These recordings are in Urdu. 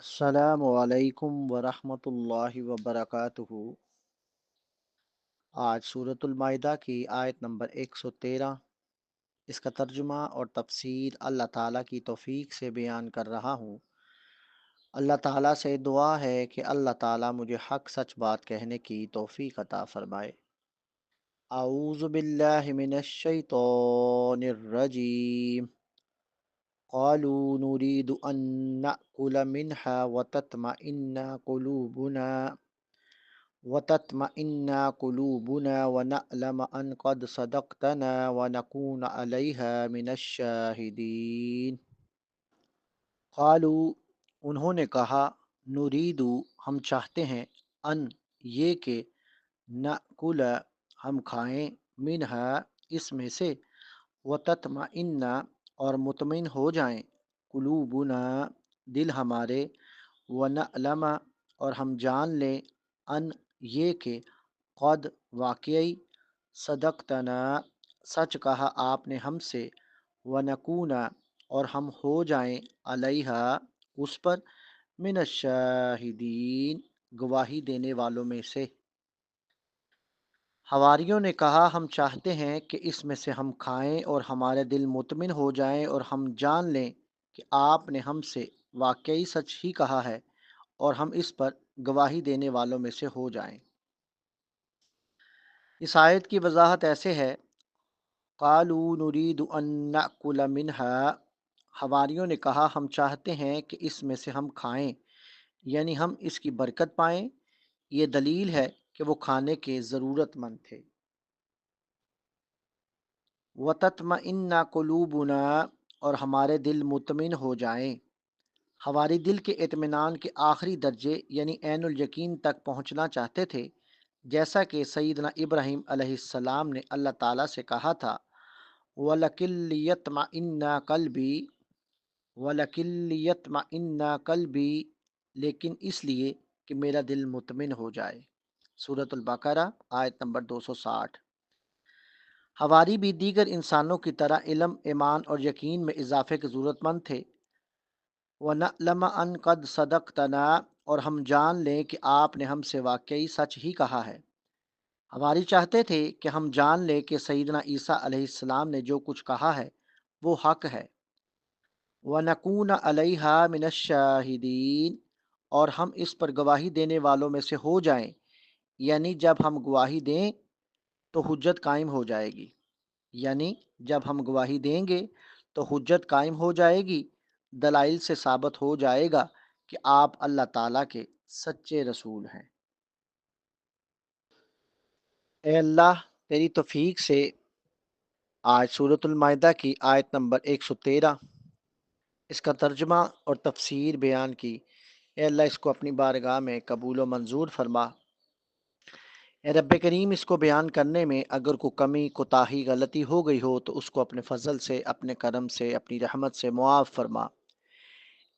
السلام علیکم ورحمۃ اللہ وبرکاتہ۔ آج سورۃ المائدہ کی آیت نمبر 113، اس کا ترجمہ اور تفسیر اللہ تعالیٰ کی توفیق سے بیان کر رہا ہوں۔ اللہ تعالیٰ سے دعا ہے کہ اللہ تعالیٰ مجھے حق سچ بات کہنے کی توفیق عطا فرمائے۔ اعوذ باللہ من الشیطان الرجیم۔ قالوا نريد أن نأكل منها وتطمئن قلوبنا ونعلم أن قد صدقتنا ونكون عليها من الشاهدين۔ قالوا، انہوں نے کہا، نریدو، ہم چاہتے ہیں، ان، یہ کہ، نأکل، ہم کھائیں، منہا، اس میں سے، وتطمئن، اور مطمئن ہو جائیں، قلوبنا، دل ہمارے، ونعلم، اور ہم جان لیں، ان، یہ کہ، قد، واقعی، صدقتنا، سچ کہا آپ نے ہم سے، ونکون، اور ہم ہو جائیں، علیہا، اس پر، من الشاہدین، گواہی دینے والوں میں سے۔ حواریوں نے کہا، ہم چاہتے ہیں کہ اس میں سے ہم کھائیں اور ہمارے دل مطمئن ہو جائیں اور ہم جان لیں کہ آپ نے ہم سے واقعی سچ ہی کہا ہے اور ہم اس پر گواہی دینے والوں میں سے ہو جائیں۔ اس آیت کی وضاحت ایسے ہے، قالوا نريد ان نأكل منها، حواریوں نے کہا ہم چاہتے ہیں کہ اس میں سے ہم کھائیں، یعنی ہم اس کی برکت پائیں۔ یہ دلیل ہے کہ وہ کھانے کے ضرورت مند تھے۔ وَتَطْمَئِنَّ قُلُوبُنَا، اور ہمارے دل مطمئن ہو جائیں۔ ہماری دل کے اطمینان کے آخری درجے یعنی عین الیقین تک پہنچنا چاہتے تھے، جیسا کہ سیدنا ابراہیم علیہ السلام نے اللہ تعالیٰ سے کہا تھا، وَلَكِن لِيَطْمَئِنَّ قَلْبِي، وَلَكِن لِيَطْمَئِنَّ قَلْبِي، لیکن اس لیے کہ میرا دل مطمئن ہو جائے۔ سورۃ البقرہ آیت نمبر 260۔ حواری بھی دیگر انسانوں کی طرح علم، ایمان اور یقین میں اضافے کے ضرورت مند تھے۔ وَنَعْلَمَ أَن قَدْ صَدَقْتَنَا، اور ہم جان لیں کہ آپ نے ہم سے واقعی سچ ہی کہا ہے۔ حواری چاہتے تھے کہ ہم جان لیں کہ سیدنا عیسیٰ علیہ السلام نے جو کچھ کہا ہے وہ حق ہے۔ وَنَكُونَ عَلَيْهَا مِنَ الشَّاهِدِينَ، اور ہم اس پر گواہی دینے والوں میں سے ہو جائیں، یعنی جب ہم گواہی دیں تو حجت قائم ہو جائے گی، یعنی جب ہم گواہی دیں گے تو حجت قائم ہو جائے گی، دلائل سے ثابت ہو جائے گا کہ آپ اللہ تعالیٰ کے سچے رسول ہیں۔ اے اللہ، تیری توفیق سے آج سورۃ المائدہ کی آیت نمبر 113، اس کا ترجمہ اور تفسیر بیان کی۔ اے اللہ، اس کو اپنی بارگاہ میں قبول و منظور فرما۔ اے رب کریم، اس کو بیان کرنے میں اگر کوئی کمی، کوتاہی، غلطی ہو گئی ہو تو اس کو اپنے فضل سے، اپنے کرم سے، اپنی رحمت سے معاف فرما۔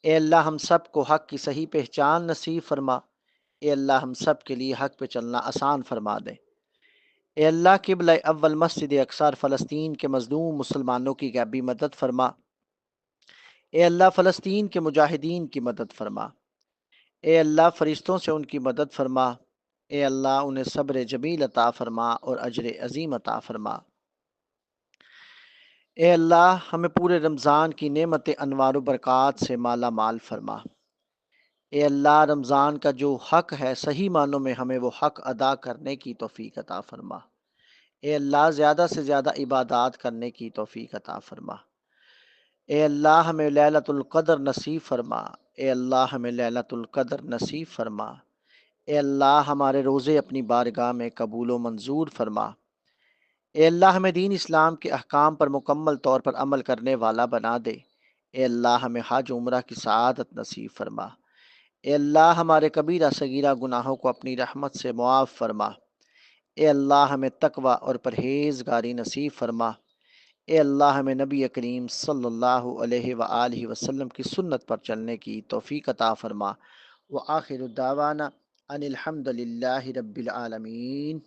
اے اللہ، ہم سب کو حق کی صحیح پہچان نصیب فرما۔ اے اللہ، ہم سب کے لیے حق پہ چلنا آسان فرما دے۔ اے اللہ، قبلہ اول مسجد اقصی فلسطین کے مظلوم مسلمانوں کی غیبی مدد فرما۔ اے اللہ، فلسطین کے مجاہدین کی مدد فرما۔ اے اللہ، فرشتوں سے ان کی مدد فرما۔ اے اللہ، انہیں صبر جمیل عطا فرما اور اجر عظیم عطا فرما۔ اے اللہ، ہمیں پورے رمضان کی نعمت انوار و برکات سے مالا مال فرما۔ اے اللہ، رمضان کا جو حق ہے صحیح معنوں میں ہمیں وہ حق ادا کرنے کی توفیق عطا فرما۔ اے اللہ، زیادہ سے زیادہ عبادات کرنے کی توفیق عطا فرما۔ اے اللہ، ہمیں لیلۃ القدر نصیب فرما۔ اے اللہ، ہمیں لیلۃ القدر نصیب فرما۔ اے اللہ، ہمارے روزے اپنی بارگاہ میں قبول و منظور فرما۔ اے اللہ، ہمیں دین اسلام کے احکام پر مکمل طور پر عمل کرنے والا بنا دے۔ اے اللہ، ہمیں حج عمرہ کی سعادت نصیب فرما۔ اے اللہ، ہمارے کبیرہ صغیرہ گناہوں کو اپنی رحمت سے معاف فرما۔ اے اللہ، ہمیں تقوی اور پرہیزگاری نصیب فرما۔ اے اللہ، ہمیں نبی کریم صلی اللہ علیہ وآلہ وسلم کی سنت پر چلنے کی توفیق عطا فرما۔ وآخر دعوانا ان الحمد للہ رب العالمین۔